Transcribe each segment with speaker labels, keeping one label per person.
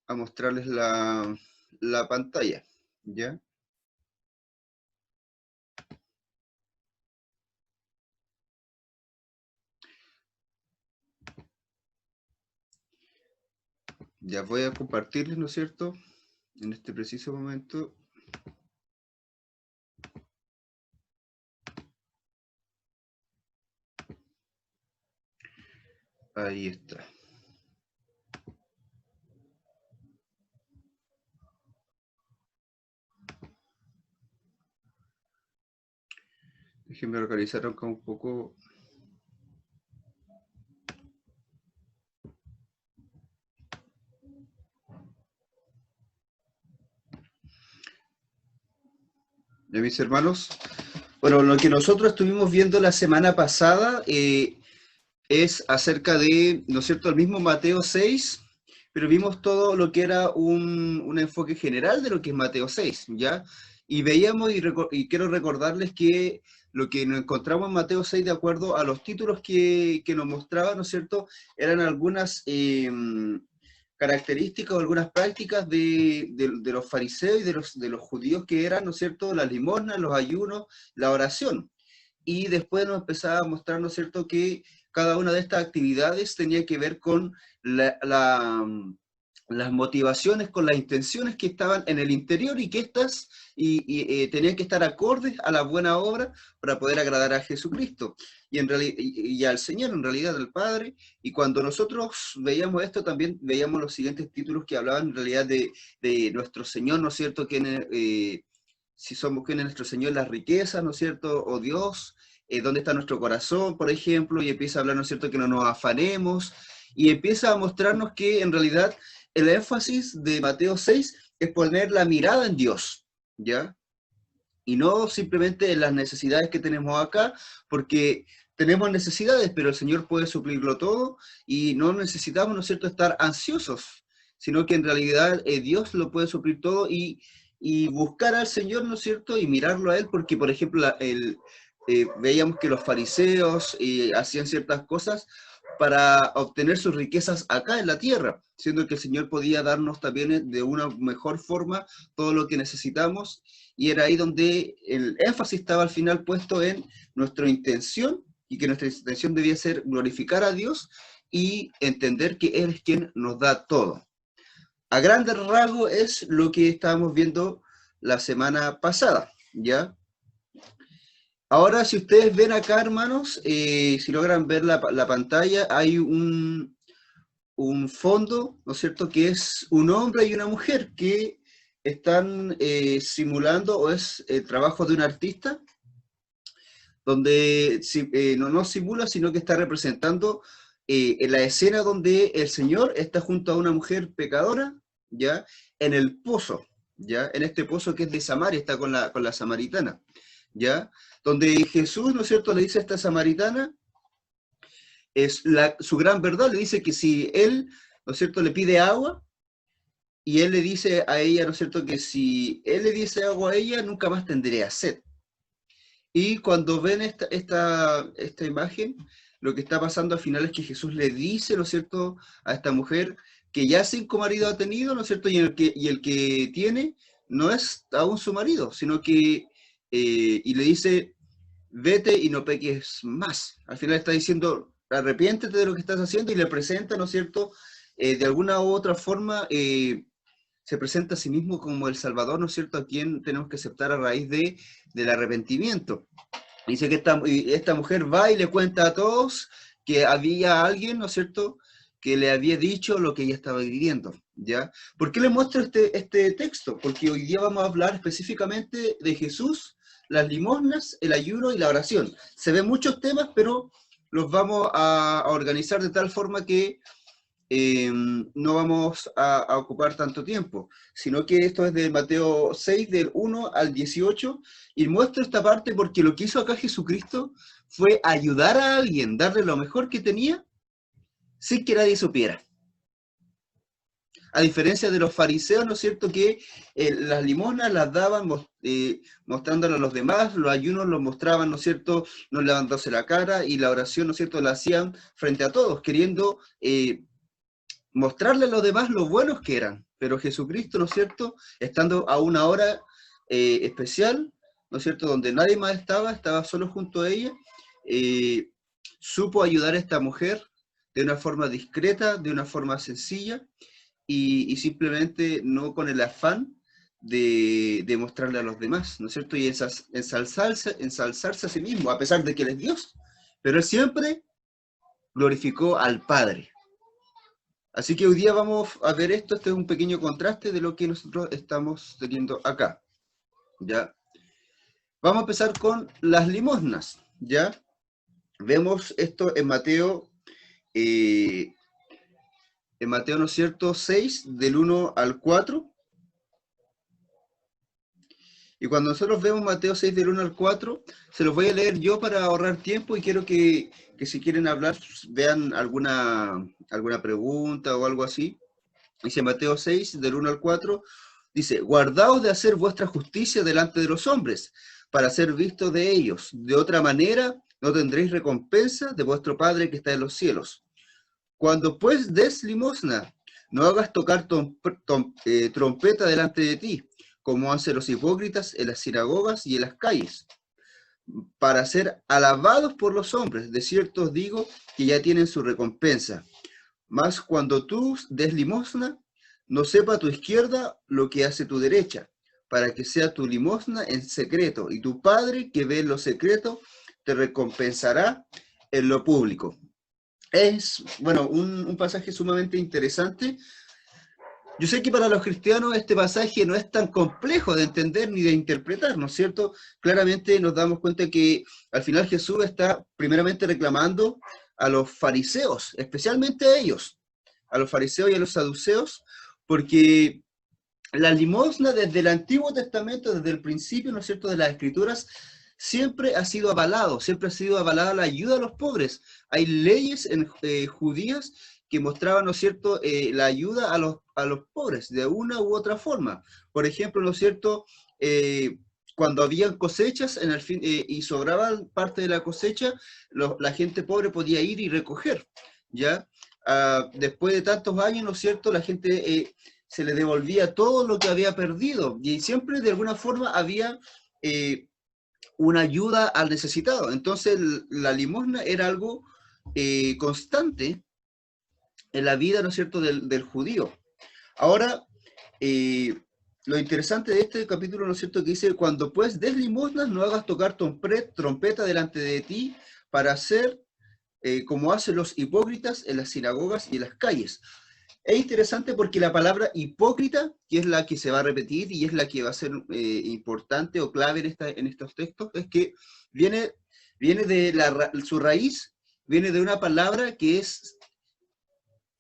Speaker 1: a mostrarles la pantalla, ¿ya? Ya voy a compartirles, ¿no es cierto?, en este preciso momento. Ahí está. Déjenme organizar acá un poco. De mis hermanos. Bueno, lo que nosotros estuvimos viendo la semana pasada es acerca de, ¿no es cierto?, el mismo Mateo 6, pero vimos todo lo que era un enfoque general de lo que es Mateo 6, ¿ya? Y veíamos, y quiero recordarles que lo que nos encontramos en Mateo 6, de acuerdo a los títulos que nos mostraba, ¿no es cierto?, eran algunas características o algunas prácticas de los fariseos y de los judíos que eran, ¿no es cierto?, las limosnas, los ayunos, la oración. Y después nos empezaba a mostrar, ¿no es cierto?, que cada una de estas actividades tenía que ver con las motivaciones, con las intenciones que estaban en el interior y que estas tenían que estar acordes a la buena obra para poder agradar a Jesucristo y al Señor, en realidad al Padre. Y cuando nosotros veíamos esto, también veíamos los siguientes títulos que hablaban en realidad de nuestro Señor, ¿no es cierto?, si somos quienes nuestro Señor, las riquezas, ¿no es cierto?, o Dios, dónde está nuestro corazón, por ejemplo, y empieza a hablar, ¿no es cierto?, que no nos afanemos, y empieza a mostrarnos que en realidad el énfasis de Mateo 6 es poner la mirada en Dios, ¿ya? Y no simplemente en las necesidades que tenemos acá, porque tenemos necesidades, pero el Señor puede suplirlo todo, y no necesitamos, ¿no es cierto?, estar ansiosos, sino que en realidad Dios lo puede suplir todo, y buscar al Señor, ¿no es cierto?, y mirarlo a Él, porque, por ejemplo, veíamos que los fariseos hacían ciertas cosas para obtener sus riquezas acá en la tierra, siendo que el Señor podía darnos también de una mejor forma todo lo que necesitamos, y era ahí donde el énfasis estaba al final puesto en nuestra intención, y que nuestra intención debía ser glorificar a Dios y entender que Él es quien nos da todo. A grandes rasgos es lo que estábamos viendo la semana pasada, ¿ya? Ahora, si ustedes ven acá, hermanos, si logran ver la pantalla, hay un fondo, ¿no es cierto?, que es un hombre y una mujer que están simulando, o es el trabajo de un artista, donde no simula, sino que está representando en la escena donde el Señor está junto a una mujer pecadora, ¿ya?, en el pozo, ¿ya?, en este pozo que es de Samaria, está con la samaritana, ¿ya?, donde Jesús, ¿no es cierto?, le dice a esta samaritana, su gran verdad, le dice que si él, ¿no es cierto?, le pide agua, y él le dice a ella, ¿no es cierto?, que si él le dice agua a ella, nunca más tendría sed. Y cuando ven esta imagen, lo que está pasando al final es que Jesús le dice, ¿no es cierto?, a esta mujer que ya 5 maridos ha tenido, ¿no es cierto?, y el que tiene no es aún su marido, sino que, y le dice, vete y no peques más. Al final está diciendo, arrepiéntete de lo que estás haciendo, y le presenta, ¿no es cierto?, de alguna u otra forma, se presenta a sí mismo como el Salvador, ¿no es cierto?, a quien tenemos que aceptar a raíz del arrepentimiento. Dice que esta mujer va y le cuenta a todos que había alguien, ¿no es cierto?, que le había dicho lo que ella estaba viviendo, ¿ya? ¿Por qué le muestro este texto? Porque hoy día vamos a hablar específicamente de Jesús, las limosnas, el ayuno y la oración. Se ven muchos temas, pero los vamos a organizar de tal forma que no vamos a ocupar tanto tiempo, sino que esto es de Mateo 6, del 1 al 18, y muestro esta parte porque lo que hizo acá Jesucristo fue ayudar a alguien, darle lo mejor que tenía, sin que nadie supiera. A diferencia de los fariseos, ¿no es cierto?, que las limosnas las daban mostrándolo a los demás, los ayunos los mostraban, ¿no es cierto?, no levantándose la cara, y la oración, ¿no es cierto?, la hacían frente a todos, queriendo mostrarle a los demás lo buenos que eran, pero Jesucristo, ¿no es cierto?, estando a una hora especial, ¿no es cierto?, donde nadie más estaba solo junto a ella, supo ayudar a esta mujer de una forma discreta, de una forma sencilla, y simplemente no con el afán de mostrarle a los demás, ¿no es cierto? Y ensalzarse a sí mismo, a pesar de que Él es Dios. Pero Él siempre glorificó al Padre. Así que hoy día vamos a ver esto. Este es un pequeño contraste de lo que nosotros estamos teniendo acá, ¿ya? Vamos a empezar con las limosnas, ¿ya? Vemos esto en Mateo, ¿no es cierto?, 6, del 1 al 4. Y cuando nosotros vemos Mateo 6, del 1 al 4, se los voy a leer yo para ahorrar tiempo, y quiero que si quieren hablar, vean alguna pregunta o algo así. Dice Mateo 6, del 1 al 4, dice: guardaos de hacer vuestra justicia delante de los hombres, para ser vistos de ellos. De otra manera, no tendréis recompensa de vuestro Padre que está en los cielos. Cuando pues des limosna, no hagas tocar trompeta delante de ti, como hacen los hipócritas en las sinagogas y en las calles, para ser alabados por los hombres. De cierto os digo que ya tienen su recompensa. Mas cuando tú des limosna, no sepa tu izquierda lo que hace tu derecha, para que sea tu limosna en secreto, y tu Padre que ve en lo secreto te recompensará en lo público. Es, bueno, un pasaje sumamente interesante. Yo sé que para los cristianos este pasaje no es tan complejo de entender ni de interpretar, ¿no es cierto? Claramente nos damos cuenta que al final Jesús está primeramente reclamando a los fariseos, especialmente a ellos, a los fariseos y a los saduceos, porque la limosna desde el Antiguo Testamento, desde el principio, ¿no es cierto?, de las Escrituras, siempre ha sido avalada la ayuda a los pobres. Hay leyes judías que mostraban, ¿no es cierto?, la ayuda a los pobres de una u otra forma. Por ejemplo, ¿no es cierto?, cuando habían cosechas y sobraba parte de la cosecha, la gente pobre podía ir y recoger, ¿ya? Después de tantos años, ¿no es cierto?, la gente se le devolvía todo lo que había perdido, y siempre de alguna forma había una ayuda al necesitado. Entonces la limosna era algo constante en la vida, ¿no es cierto?, del judío. Ahora, lo interesante de este capítulo, ¿no es cierto?, que dice: cuando pues des limosnas, no hagas tocar trompeta delante de ti, para hacer como hacen los hipócritas en las sinagogas y en las calles. Es interesante porque la palabra hipócrita, que es la que se va a repetir y es la que va a ser importante o clave en estos textos, es que viene de su raíz, viene de una palabra que es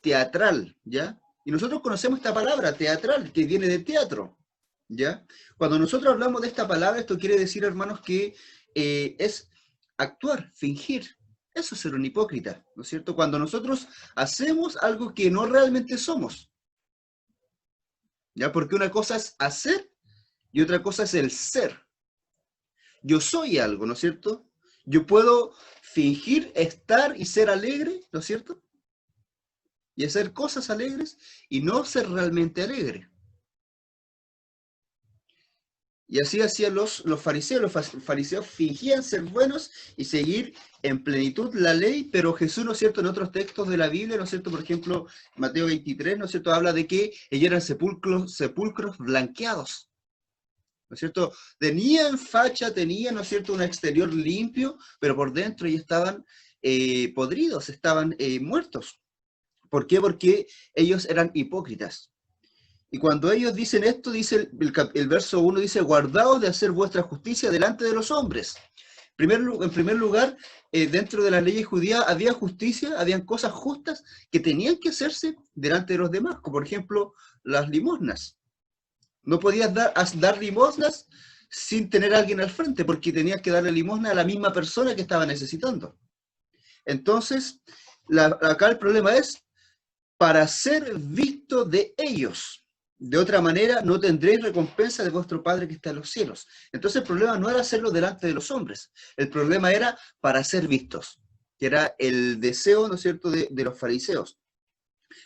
Speaker 1: teatral, ¿ya? Y nosotros conocemos esta palabra, teatral, que viene de teatro, ¿ya? Cuando nosotros hablamos de esta palabra, esto quiere decir, hermanos, que es actuar, fingir. Eso es ser un hipócrita, ¿no es cierto? Cuando nosotros hacemos algo que no realmente somos, ¿ya? Porque una cosa es hacer y otra cosa es el ser. Yo soy algo, ¿no es cierto? Yo puedo fingir estar y ser alegre, ¿no es cierto?, y hacer cosas alegres y no ser realmente alegre. Y así hacían los fariseos. Los fariseos fingían ser buenos y seguir en plenitud la ley, pero Jesús, ¿no es cierto?, en otros textos de la Biblia, ¿no es cierto?, por ejemplo, Mateo 23, ¿no es cierto?, habla de que ellos eran sepulcros blanqueados, ¿no es cierto? Tenían facha, tenían, ¿no es cierto?, un exterior limpio, pero por dentro ellos estaban podridos, estaban muertos. ¿Por qué? Porque ellos eran hipócritas. Y cuando ellos dicen esto, dice el verso 1, dice: guardaos de hacer vuestra justicia delante de los hombres. En primer lugar, dentro de las leyes judías había justicia, habían cosas justas que tenían que hacerse delante de los demás, como por ejemplo las limosnas. No podías dar limosnas sin tener a alguien al frente, porque tenías que darle limosna a la misma persona que estaba necesitando. Entonces, acá el problema es para ser visto de ellos. De otra manera, no tendréis recompensa de vuestro Padre que está en los cielos. Entonces el problema no era hacerlo delante de los hombres. El problema era para ser vistos, que era el deseo, ¿no es cierto?, de los fariseos.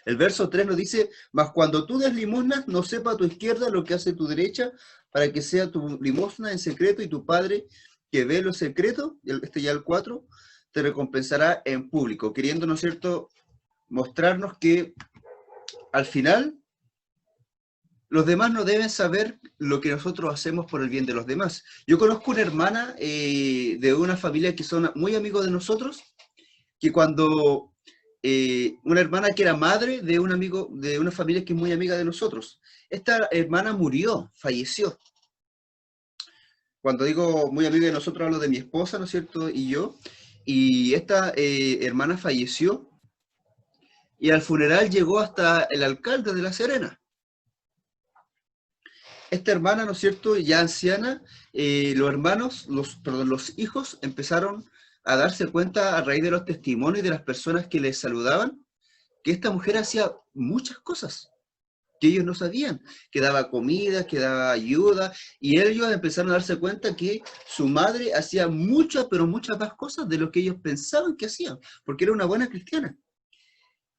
Speaker 1: El verso 3 nos dice, mas cuando tú des limosnas, no sepa tu izquierda lo que hace tu derecha, para que sea tu limosna en secreto, y tu Padre que ve lo secreto, este ya el 4, te recompensará en público, queriendo, ¿no es cierto?, mostrarnos que al final los demás no deben saber lo que nosotros hacemos por el bien de los demás. Yo conozco una hermana de una familia que son muy amigos de nosotros, que cuando una hermana que era madre de un amigo, de una familia que es muy amiga de nosotros, esta hermana murió, falleció. Cuando digo muy amiga de nosotros, hablo de mi esposa, ¿no es cierto?, y yo, y esta hermana falleció, y al funeral llegó hasta el alcalde de La Serena. Esta hermana, ¿no es cierto?, ya anciana, los hermanos, los hijos empezaron a darse cuenta a raíz de los testimonios de las personas que les saludaban, que esta mujer hacía muchas cosas que ellos no sabían, que daba comida, que daba ayuda, y ellos empezaron a darse cuenta que su madre hacía muchas, pero muchas más cosas de lo que ellos pensaban que hacían, porque era una buena cristiana.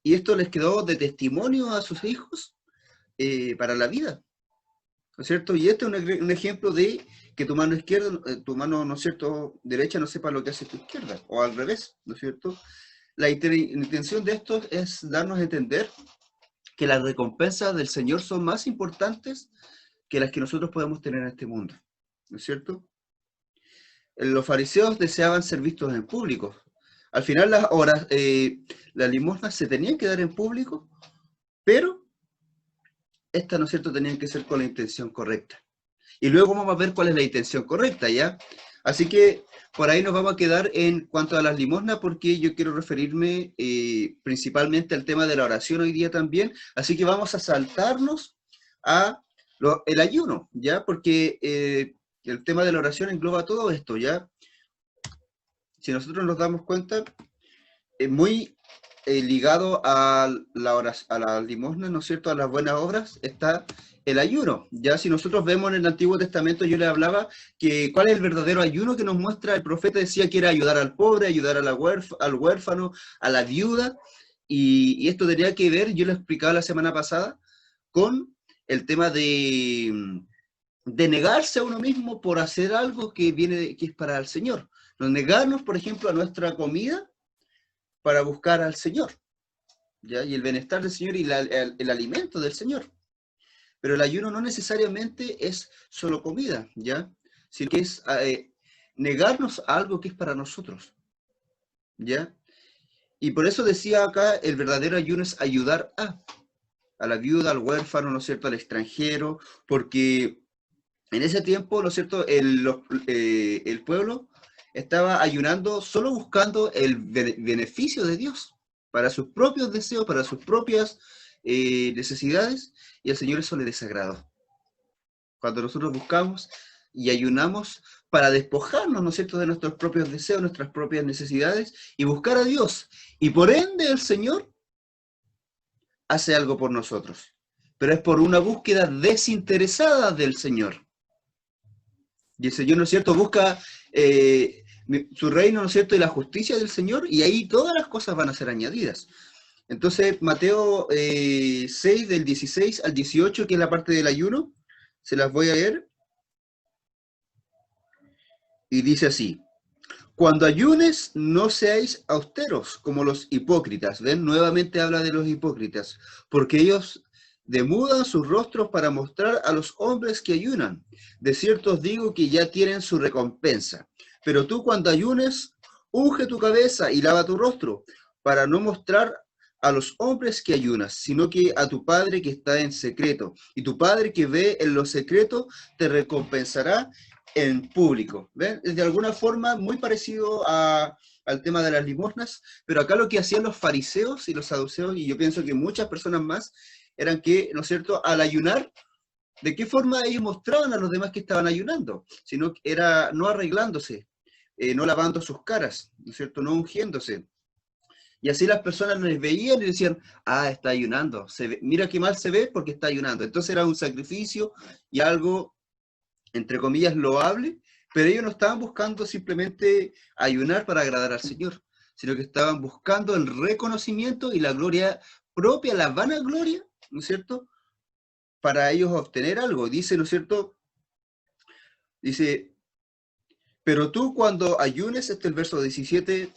Speaker 1: Y esto les quedó de testimonio a sus hijos para la vida. ¿No es cierto? Y este es un ejemplo de que tu mano izquierda, tu mano, ¿no es cierto?, derecha no sepa lo que hace tu izquierda, o al revés, ¿no es cierto? La intención de esto es darnos a entender que las recompensas del Señor son más importantes que las que nosotros podemos tener en este mundo, ¿no es cierto? Los fariseos deseaban ser vistos en público. Al final las limosnas se tenían que dar en público, pero estas, ¿no es cierto?, tenían que ser con la intención correcta. Y luego vamos a ver cuál es la intención correcta, ¿ya? Así que por ahí nos vamos a quedar en cuanto a las limosnas, porque yo quiero referirme principalmente al tema de la oración hoy día también. Así que vamos a saltarnos a el ayuno, ¿ya? Porque el tema de la oración engloba todo esto, ¿ya? Si nosotros nos damos cuenta, es muy ligado a a las limosnas, ¿no es cierto?, a las buenas obras, está el ayuno. Ya si nosotros vemos en el Antiguo Testamento, yo le hablaba que cuál es el verdadero ayuno que nos muestra, el profeta decía que era ayudar al pobre, ayudar a al huérfano, a la viuda, y esto tenía que ver, yo lo explicaba la semana pasada, con el tema de negarse a uno mismo por hacer algo que que es para el Señor. No negarnos, por ejemplo, a nuestra comida para buscar al Señor, ¿ya? Y el bienestar del Señor y el alimento del Señor. Pero el ayuno no necesariamente es solo comida, ¿ya? Sino que es negarnos a algo que es para nosotros, ¿ya? Y por eso decía acá, el verdadero ayuno es ayudar a la viuda, al huérfano, ¿no es cierto?, al extranjero, porque en ese tiempo, ¿no es cierto?, el pueblo estaba ayunando solo buscando el beneficio de Dios para sus propios deseos, para sus propias necesidades, y al Señor eso le desagradó. Cuando nosotros buscamos y ayunamos para despojarnos, ¿no es cierto?, de nuestros propios deseos, nuestras propias necesidades, y buscar a Dios. Y por ende el Señor hace algo por nosotros. Pero es por una búsqueda desinteresada del Señor. Y el Señor, ¿no es cierto?, busca su reino, ¿no es cierto?, y la justicia del Señor, y ahí todas las cosas van a ser añadidas. Entonces, Mateo 6, del 16 al 18, que es la parte del ayuno, se las voy a leer, y dice así: cuando ayunes, no seáis austeros como los hipócritas. ¿Ven? Nuevamente habla de los hipócritas, porque ellos demudan sus rostros para mostrar a los hombres que ayunan. De cierto os digo que ya tienen su recompensa. Pero tú, cuando ayunes, unge tu cabeza y lava tu rostro, para no mostrar a los hombres que ayunas, sino que a tu Padre que está en secreto. Y tu Padre que ve en lo secreto te recompensará en público. ¿Ven? Es de alguna forma muy parecido al tema de las limosnas, pero acá lo que hacían los fariseos y los saduceos, y yo pienso que muchas personas más, eran que, ¿no es cierto?, al ayunar, ¿de qué forma ellos mostraban a los demás que estaban ayunando? Sino que era no arreglándose, no lavando sus caras, ¿no es cierto?, no ungiéndose. Y así las personas les veían y decían, está ayunando, mira qué mal se ve porque está ayunando. Entonces era un sacrificio y algo, entre comillas, loable, pero ellos no estaban buscando simplemente ayunar para agradar al Señor, sino que estaban buscando el reconocimiento y la gloria propia, la vanagloria, ¿no es cierto?, para ellos obtener algo. Dice, ¿no es cierto?, dice, pero tú cuando ayunes, este es el verso 17,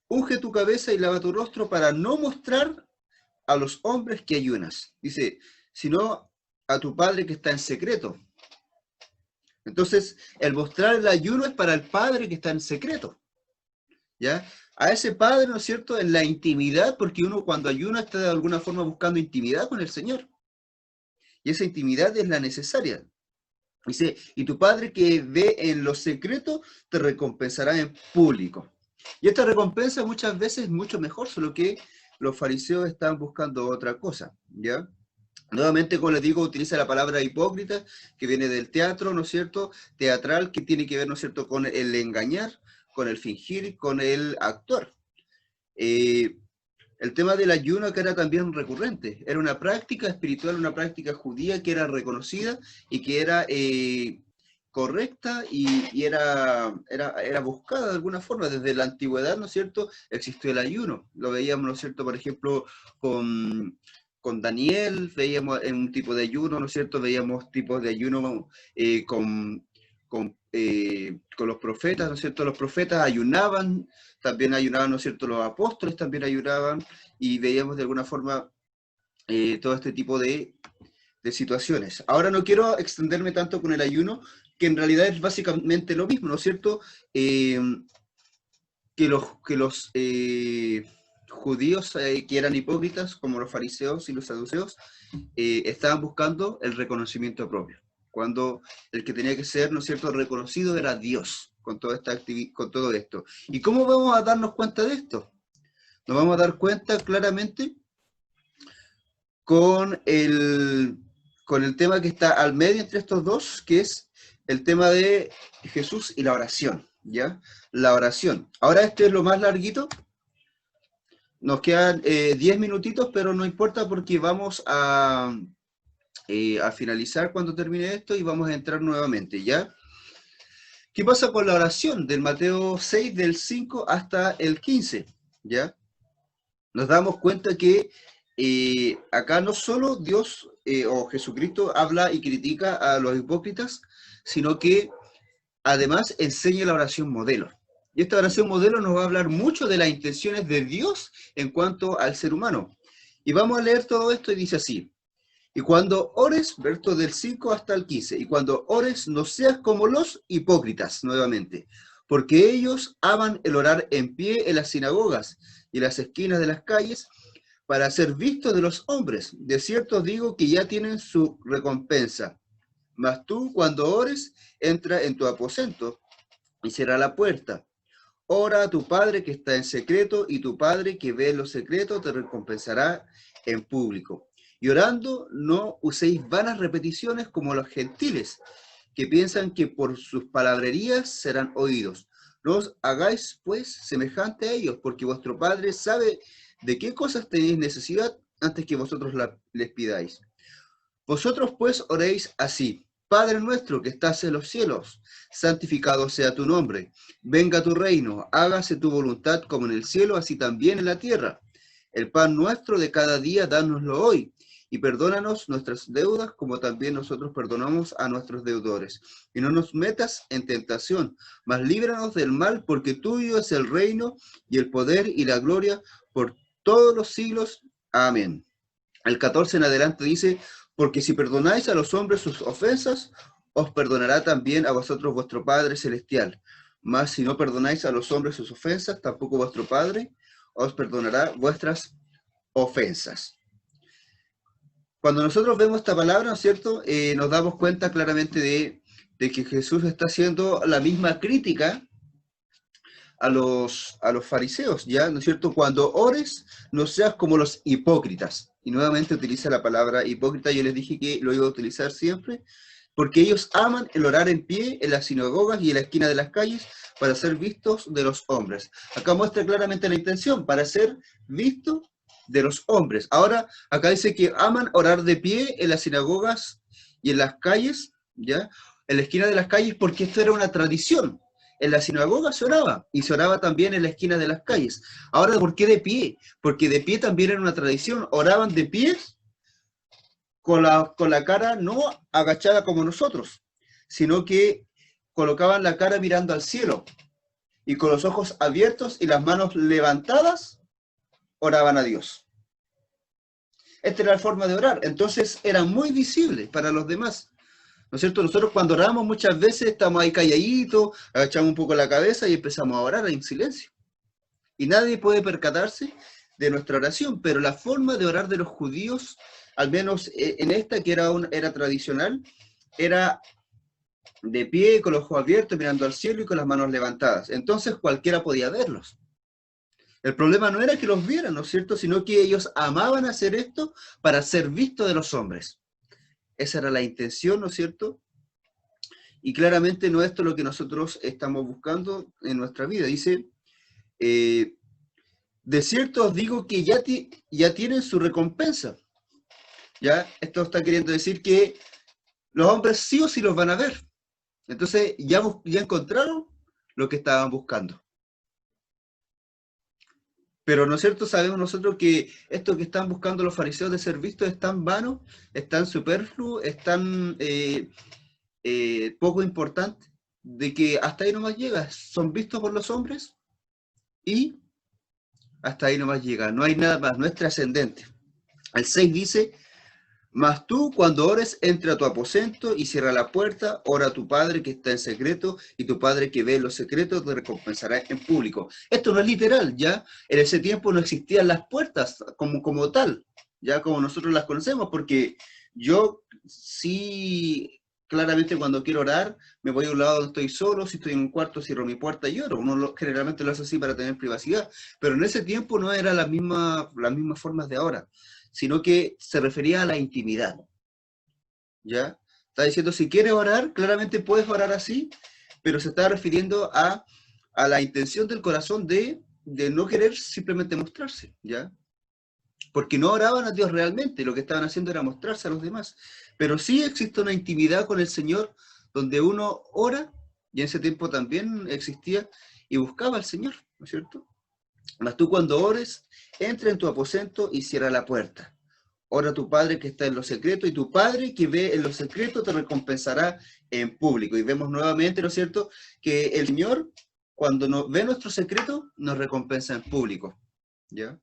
Speaker 1: unge tu cabeza y lava tu rostro para no mostrar a los hombres que ayunas. Dice, sino a tu Padre que está en secreto. Entonces, el mostrar el ayuno es para el Padre que está en secreto, ¿ya? A ese Padre, ¿no es cierto?, en la intimidad, porque uno cuando ayuna está de alguna forma buscando intimidad con el Señor. Y esa intimidad es la necesaria. Dice, y tu Padre que ve en lo secreto, te recompensará en público. Y esta recompensa muchas veces es mucho mejor, solo que los fariseos están buscando otra cosa, ¿ya? Nuevamente, como les digo, utiliza la palabra hipócrita, que viene del teatro, ¿no es cierto? Teatral, que tiene que ver, ¿no es cierto?, con el engañar, con el fingir, con el actuar. El tema del ayuno que era también recurrente, era una práctica espiritual, una práctica judía que era reconocida y que era correcta y era buscada de alguna forma. Desde la antigüedad, ¿no es cierto?, existió el ayuno. Lo veíamos, ¿no es cierto?, por ejemplo, con Daniel, veíamos en un tipo de ayuno, ¿no es cierto?, veíamos tipos de ayuno con los profetas, ¿no es cierto?, los profetas ayunaban, también ayunaban, ¿no es cierto?, los apóstoles también ayunaban, y veíamos de alguna forma todo este tipo de situaciones. Ahora no quiero extenderme tanto con el ayuno, que en realidad es básicamente lo mismo, ¿no es cierto?, que los judíos que eran hipócritas, como los fariseos y los saduceos, estaban buscando el reconocimiento propio, cuando el que tenía que ser, ¿no es cierto?, reconocido era Dios con con todo esto. ¿Y cómo vamos a darnos cuenta de esto? Nos vamos a dar cuenta claramente con el tema que está al medio entre estos dos, que es el tema de Jesús y la oración, ¿ya? La oración. Ahora este es lo más larguito. Nos quedan 10 minutitos, pero no importa porque vamos a finalizar cuando termine esto y vamos a entrar nuevamente, ¿ya? ¿Qué pasa con la oración del Mateo 6, del 5 hasta el 15? ¿Ya? Nos damos cuenta que acá no solo Dios o Jesucristo habla y critica a los hipócritas, sino que además enseña la oración modelo. Y esta oración modelo nos va a hablar mucho de las intenciones de Dios en cuanto al ser humano. Y vamos a leer todo esto y dice así. Y cuando ores, verso del 5 hasta el 15, y cuando ores no seas como los hipócritas, nuevamente, porque ellos aman el orar en pie en las sinagogas y en las esquinas de las calles para ser vistos de los hombres. De cierto os digo que ya tienen su recompensa. Mas tú, cuando ores, entra en tu aposento y cierra la puerta. Ora a tu Padre que está en secreto, y tu Padre que ve en lo secreto te recompensará en público. Y orando, no uséis vanas repeticiones como los gentiles, que piensan que por sus palabrerías serán oídos. No os hagáis, pues, semejante a ellos, porque vuestro Padre sabe de qué cosas tenéis necesidad antes que vosotros les pidáis. Vosotros, pues, oréis así. Padre nuestro que estás en los cielos, santificado sea tu nombre. Venga tu reino, hágase tu voluntad como en el cielo, así también en la tierra. El pan nuestro de cada día, dánoslo hoy, y perdónanos nuestras deudas, como también nosotros perdonamos a nuestros deudores. Y no nos metas en tentación, mas líbranos del mal, porque tuyo es el reino, y el poder, y la gloria, por todos los siglos. Amén. El 14 en adelante dice, porque si perdonáis a los hombres sus ofensas, os perdonará también a vosotros vuestro Padre Celestial. Mas si no perdonáis a los hombres sus ofensas, tampoco vuestro Padre os perdonará vuestras ofensas. Cuando nosotros vemos esta palabra, ¿no es cierto?, nos damos cuenta claramente de que Jesús está haciendo la misma crítica a los fariseos, ¿ya? ¿No es cierto? Cuando ores, no seas como los hipócritas. Y nuevamente utiliza la palabra hipócrita, yo les dije que lo iba a utilizar siempre, porque ellos aman el orar en pie en las sinagogas y en la esquina de las calles para ser vistos de los hombres. Acá muestra claramente la intención, para ser visto de los hombres. Ahora, acá dice que aman orar de pie en las sinagogas y en las calles, ¿ya? En la esquina de las calles, porque esto era una tradición En la sinagoga se oraba, y se oraba también en la esquina de las calles. Ahora, ¿por qué de pie? Porque de pie también era una tradición. Oraban de pie con la cara no agachada como nosotros, sino que colocaban la cara mirando al cielo y con los ojos abiertos y las manos levantadas oraban a Dios. Esta era la forma de orar. Entonces era muy visible para los demás. ¿No es cierto? Nosotros cuando oramos muchas veces estamos ahí calladitos, agachamos un poco la cabeza y empezamos a orar en silencio. Y nadie puede percatarse de nuestra oración, pero la forma de orar de los judíos, al menos en esta que era tradicional, era de pie, con los ojos abiertos, mirando al cielo y con las manos levantadas. Entonces cualquiera podía verlos. El problema no era que los vieran, ¿no es cierto?, sino que ellos amaban hacer esto para ser vistos de los hombres. Esa era la intención, ¿no es cierto? Y claramente no es esto lo que nosotros estamos buscando en nuestra vida. Dice, de cierto os digo que ya tienen su recompensa. ¿Ya? Esto está queriendo decir que los hombres sí o sí los van a ver. Entonces ya encontraron lo que estaban buscando. Pero, ¿no es cierto?, sabemos nosotros que esto que están buscando los fariseos de ser vistos es tan vano, es tan superfluo, es tan poco importante, de que hasta ahí nomás llega. Son vistos por los hombres y hasta ahí nomás llega. No hay nada más, no es trascendente. El 6 dice, mas tú cuando ores, entra a tu aposento y cierra la puerta, ora a tu Padre que está en secreto, y tu Padre que ve en los secretos te recompensará en público. Esto no es literal, ¿ya? En ese tiempo no existían las puertas como tal, ya como nosotros las conocemos, porque yo sí, claramente cuando quiero orar, me voy a un lado donde estoy solo, si estoy en un cuarto, cierro mi puerta y oro. Uno generalmente lo hace así para tener privacidad, pero en ese tiempo no eran las mismas formas de ahora, sino que se refería a la intimidad, ¿ya? Está diciendo, si quieres orar, claramente puedes orar así, pero se está refiriendo a la intención del corazón de no querer simplemente mostrarse, ¿ya? Porque no oraban a Dios realmente, lo que estaban haciendo era mostrarse a los demás. Pero sí existe una intimidad con el Señor donde uno ora, y en ese tiempo también existía, y buscaba al Señor, ¿no es cierto? Mas tú cuando ores, entra en tu aposento y cierra la puerta. Ora a tu Padre que está en lo secreto, y tu Padre que ve en lo secreto te recompensará en público. Y vemos nuevamente, ¿no es cierto?, que el Señor, cuando nos ve nuestro secreto, nos recompensa en público, ¿ya?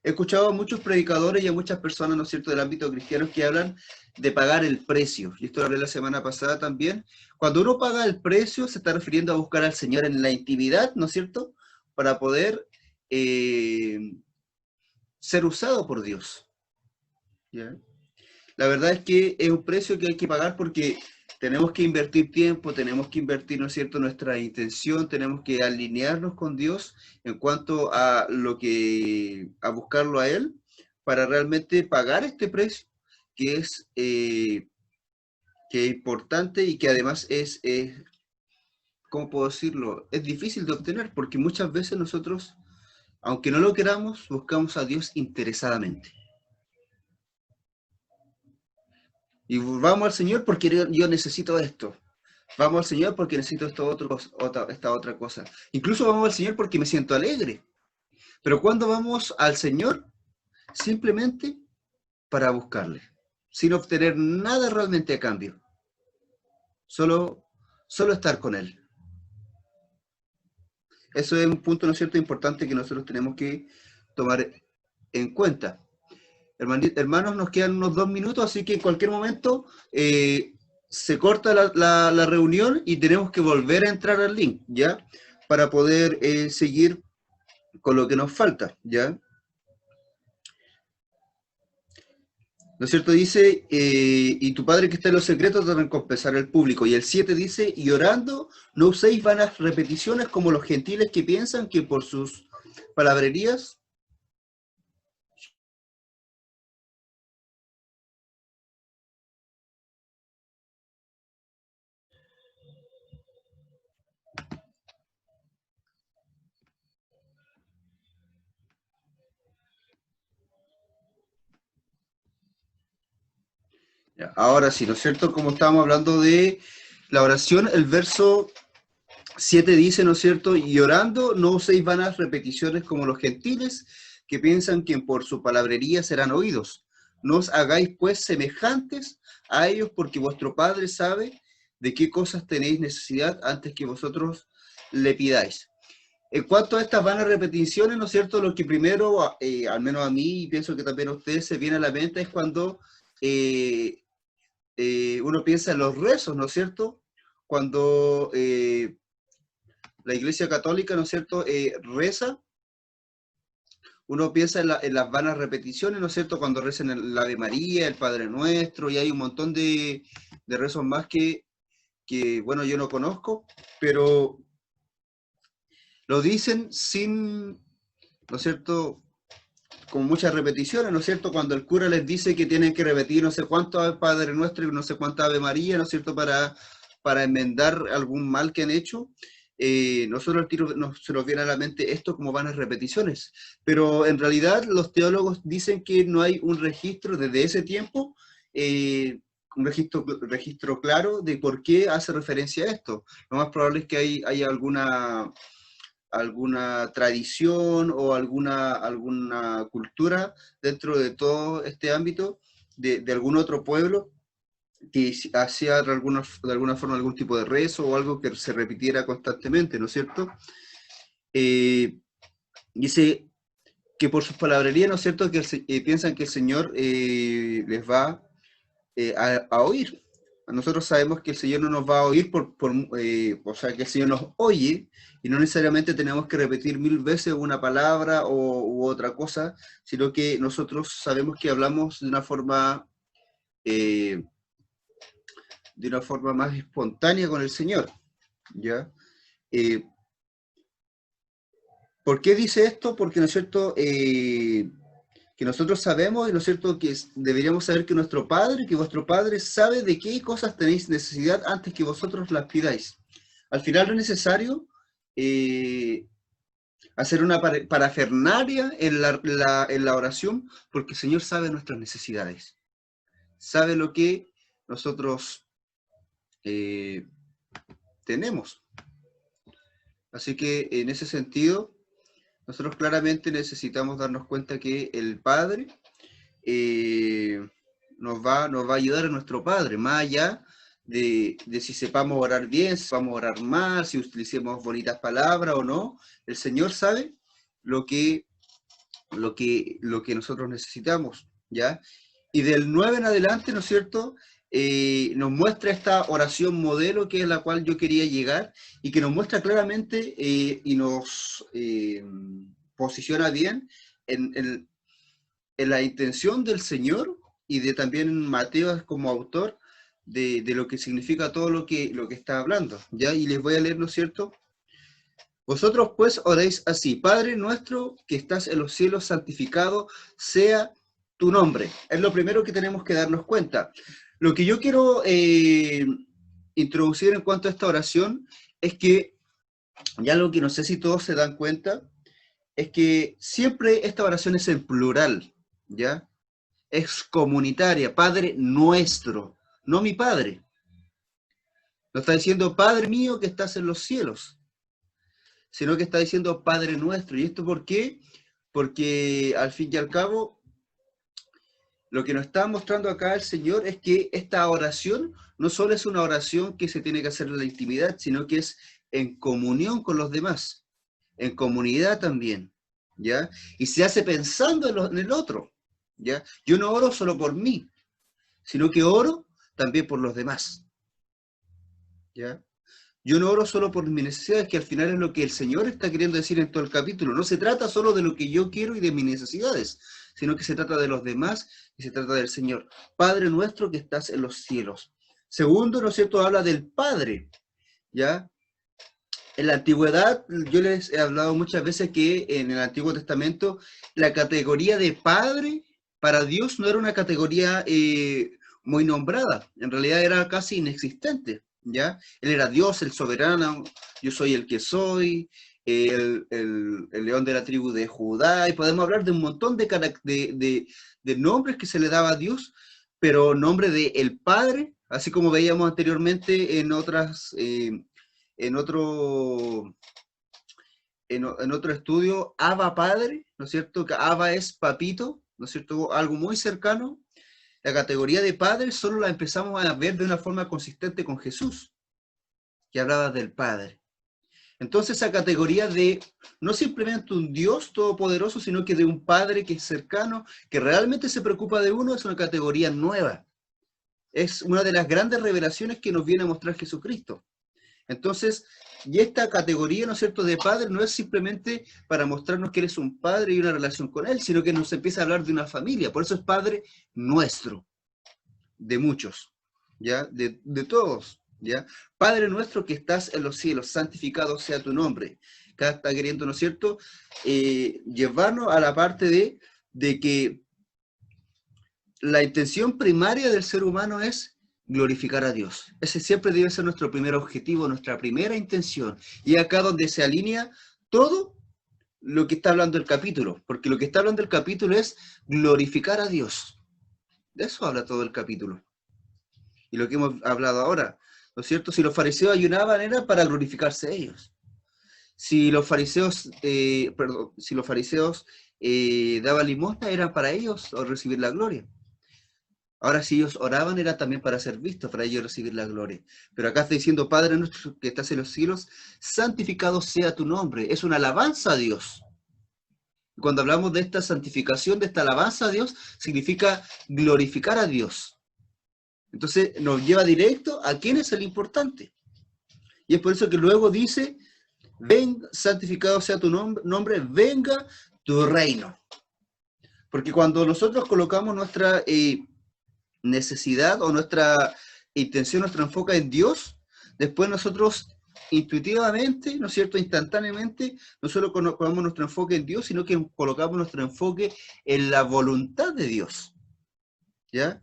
Speaker 1: He escuchado a muchos predicadores y a muchas personas, ¿no es cierto?, del ámbito cristiano que hablan de pagar el precio. Y esto lo hablé la semana pasada también. Cuando uno paga el precio, se está refiriendo a buscar al Señor en la intimidad, ¿no es cierto?, para poder ser usado por Dios, ¿ya? La verdad es que es un precio que hay que pagar porque tenemos que invertir tiempo, tenemos que invertir, ¿no es cierto?, nuestra intención, tenemos que alinearnos con Dios en cuanto a a buscarlo a Él, para realmente pagar este precio que que es importante y que además ¿cómo puedo decirlo?, es difícil de obtener porque muchas veces nosotros, aunque no lo queramos, buscamos a Dios interesadamente. Y vamos al Señor porque yo necesito esto. Vamos al Señor porque necesito esta otra cosa. Incluso vamos al Señor porque me siento alegre. Pero cuando vamos al Señor, simplemente para buscarle, sin obtener nada realmente a cambio. Solo estar con Él. Eso es un punto, ¿no es cierto?, importante que nosotros tenemos que tomar en cuenta. Hermanos, nos quedan unos 2 minutos, así que en cualquier momento se corta la reunión y tenemos que volver a entrar al link, ¿ya? Para poder seguir con lo que nos falta, ¿ya? ¿No es cierto? Dice, y tu Padre que está en los secretos te recompensará el público. Y el 7 dice, y orando, no uséis vanas repeticiones como los gentiles que piensan que por sus palabrerías. Ya, ahora sí, ¿no es cierto? Como estábamos hablando de la oración, el verso 7 dice, ¿no es cierto? Y orando, no uséis vanas repeticiones como los gentiles, que piensan que por su palabrería serán oídos. No os hagáis pues semejantes a ellos, porque vuestro Padre sabe de qué cosas tenéis necesidad antes que vosotros le pidáis. En cuanto a estas vanas repeticiones, ¿no es cierto? Lo que primero, al menos a mí, y pienso que también a ustedes, se viene a la mente es cuando eh, uno piensa en los rezos, ¿no es cierto? Cuando la Iglesia Católica, ¿no es cierto?, reza, uno piensa en las vanas repeticiones, ¿no es cierto?, cuando rezan el Ave María, el Padre Nuestro, y hay un montón de rezos más bueno, yo no conozco, pero lo dicen sin, ¿no es cierto?, con muchas repeticiones, ¿no es cierto?, cuando el cura les dice que tienen que repetir no sé cuánto Ave Padre Nuestro y no sé cuánta Ave María, ¿no es cierto?, para enmendar algún mal que han hecho. Nosotros al tiro se nos viene a la mente esto como vanas repeticiones, pero en realidad los teólogos dicen que no hay un registro desde ese tiempo, un registro claro de por qué hace referencia a esto. Lo más probable es que hay alguna tradición o alguna cultura dentro de todo este ámbito de algún otro pueblo que hacía de alguna forma algún tipo de rezo o algo que se repitiera constantemente, ¿no es cierto? Dice que por sus palabrerías, ¿no es cierto?, que piensan que el Señor les va a oír. Nosotros sabemos que el Señor no nos va a oír o sea, que el Señor nos oye y no necesariamente tenemos que repetir 1000 veces una palabra u otra cosa, sino que nosotros sabemos que hablamos eh, de una forma más espontánea con el Señor, ¿ya? Eh, ¿Por qué dice esto? Porque, ¿no es cierto?, que nosotros sabemos, ¿no es cierto?, que deberíamos saber que nuestro Padre, que vuestro Padre sabe de qué cosas tenéis necesidad antes que vosotros las pidáis. Al final no es necesario hacer una parafernalia en la oración, porque el Señor sabe nuestras necesidades. Sabe lo que nosotros tenemos. Así que en ese sentido, nosotros claramente necesitamos darnos cuenta que el Padre nos va a ayudar a nuestro Padre, más allá de si sepamos orar bien, si sepamos orar mal, si utilicemos bonitas palabras o no. El Señor sabe lo que, lo que nosotros necesitamos, ¿ya? Y del 9 en adelante, ¿no es cierto?, nos muestra esta oración modelo que es la cual yo quería llegar y que nos muestra claramente y nos posiciona bien en la intención del Señor y de también Mateo como autor de lo que significa todo lo que está hablando, ¿ya? Y les voy a leer, ¿no es cierto? Vosotros pues oréis así: Padre nuestro que estás en los cielos, santificado sea tu nombre. Es lo primero que tenemos que darnos cuenta. Lo que yo quiero introducir en cuanto a esta oración es que, ya lo que no sé si todos se dan cuenta, es que siempre esta oración es en plural, ¿ya? Es comunitaria, Padre nuestro, no mi Padre. No está diciendo Padre mío que estás en los cielos, sino que está diciendo Padre nuestro. ¿Y esto por qué? Porque al fin y al cabo, lo que nos está mostrando acá el Señor es que esta oración no solo es una oración que se tiene que hacer en la intimidad, sino que es en comunión con los demás, en comunidad también, ¿ya? Y se hace pensando en el otro, ¿ya? Yo no oro solo por mí, sino que oro también por los demás, ¿ya? Yo no oro solo por mis necesidades, que al final es lo que el Señor está queriendo decir en todo el capítulo. No se trata solo de lo que yo quiero y de mis necesidades, sino que se trata de los demás y se trata del Señor. Padre nuestro que estás en los cielos. Segundo, ¿no es cierto?, habla del Padre, ¿ya? En la antigüedad, yo les he hablado muchas veces que en el Antiguo Testamento la categoría de Padre para Dios no era una categoría muy nombrada, en realidad era casi inexistente, ¿ya? Él era Dios, el soberano, yo soy el que soy, el león de la tribu de Judá, y podemos hablar de un montón de nombres que se le daba a Dios, pero nombre de el Padre, así como veíamos anteriormente en otras en otro, en otro estudio, Abba Padre, ¿no es cierto? Que Abba es papito, ¿no es cierto? Algo muy cercano. La categoría de Padre solo la empezamos a ver de una forma consistente con Jesús, que hablaba del Padre. Entonces esa categoría de no simplemente un Dios todopoderoso, sino que de un Padre que es cercano, que realmente se preocupa de uno, es una categoría nueva. Es una de las grandes revelaciones que nos viene a mostrar Jesucristo. Entonces, y esta categoría, ¿no es cierto?, de Padre no es simplemente para mostrarnos que Él es un Padre y una relación con Él, sino que nos empieza a hablar de una familia. Por eso es Padre nuestro, de muchos, ¿ya? De todos. ¿Ya? Padre nuestro que estás en los cielos, santificado sea tu nombre. Acá está queriendo, ¿no es cierto?, llevarnos a la parte de que la intención primaria del ser humano es glorificar a Dios. Ese siempre debe ser nuestro primer objetivo, nuestra primera intención. Y acá donde se alinea todo lo que está hablando el capítulo, porque lo que está hablando el capítulo es glorificar a Dios. De eso habla todo el capítulo. Y lo que hemos hablado ahora, ¿no es cierto? Si los fariseos ayunaban era para glorificarse ellos. Si los fariseos, daban limosna era para ellos o recibir la gloria. Ahora si ellos oraban era también para ser vistos, para ellos recibir la gloria. Pero acá está diciendo, Padre nuestro que estás en los cielos, santificado sea tu nombre. Es una alabanza a Dios. Y cuando hablamos de esta santificación, de esta alabanza a Dios, significa glorificar a Dios. Entonces nos lleva directo a quién es el importante. Y es por eso que luego dice, ven, santificado sea tu nombre, venga tu reino. Porque cuando nosotros colocamos nuestra necesidad o nuestra intención, nuestro enfoque en Dios, después nosotros intuitivamente, ¿no es cierto?, instantáneamente, no solo colocamos nuestro enfoque en Dios, sino que colocamos nuestro enfoque en la voluntad de Dios. ¿Ya?